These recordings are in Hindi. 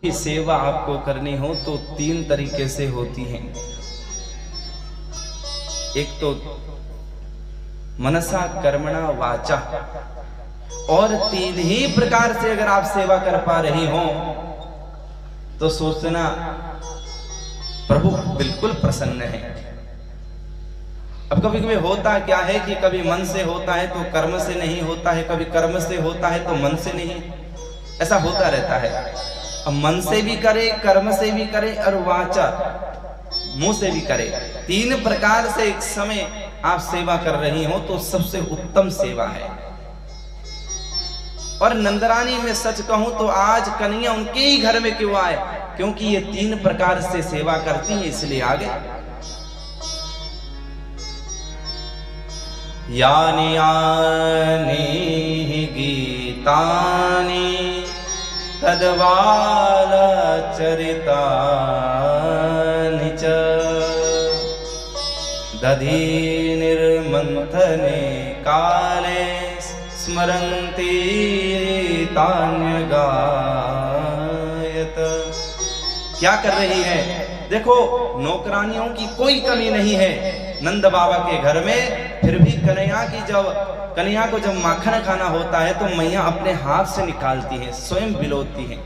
की सेवा आपको करनी हो तो 3 तरीके से होती है। एक तो मनसा कर्मणा वाचा, और 3 ही प्रकार से अगर आप सेवा कर पा रही हो तो सोचना प्रभु बिल्कुल प्रसन्न है। अब कभी कभी होता क्या है कि कभी मन से होता है तो कर्म से नहीं होता है, कभी कर्म से होता है तो मन से नहीं, ऐसा होता रहता है। अब मन से भी करे, कर्म से भी करे और वाचा मुंह से भी करे, 3 प्रकार से एक समय आप सेवा कर रही हो तो सबसे उत्तम सेवा है। और नंदरानी में सच कहूं तो आज कन्हैया उनके ही घर में क्यों आए, क्योंकि ये 3 प्रकार से सेवा करती हैं, इसलिए आ गए। यानि यानि गीतानि तद्बाल चरितानि च दधि निर्मंथने काले स्मरन्ति तान्यगायत। क्या कर रही है? देखो, नौकरानियों की कोई कमी नहीं है नंद बाबा के घर में, फिर भी कन्हैया को जब माखन खाना होता है तो मैया अपने हाथ से निकालती है, स्वयं बिलोती है।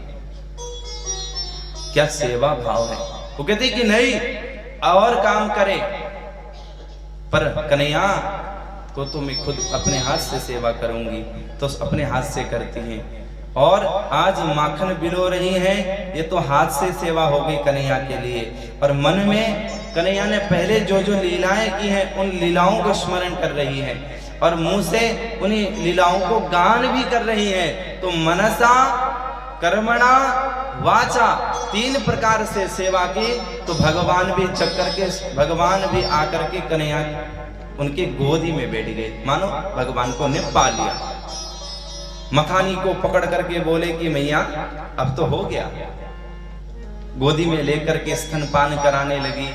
क्या सेवा भाव है। वो कहती कि नहीं और काम करे, पर कन्हैया को तो मैं खुद अपने हाथ से सेवा करूंगी, तो अपने हाथ से करती हैं। और आज माखन बिलो रही हैं, ये तो हाथ से सेवा हो गई कन्हैया के लिए। और मन में कन्हैया ने पहले जो जो लीलाएं की हैं उन लीलाओं को स्मरण कर रही है, और मुंह से उन्हीं लीलाओं को गान भी कर रही है। तो मनसा कर्मणा वाचा 3 प्रकार से सेवा की, तो भगवान भी चक्कर के भगवान भी आकर के कन्हैया उनके गोदी में बैठ गए, मानो भगवान को ने पा लिया। मखानी को पकड़ करके बोले कि मैया अब तो हो गया। गोदी में लेकर के स्तनपान कराने लगी।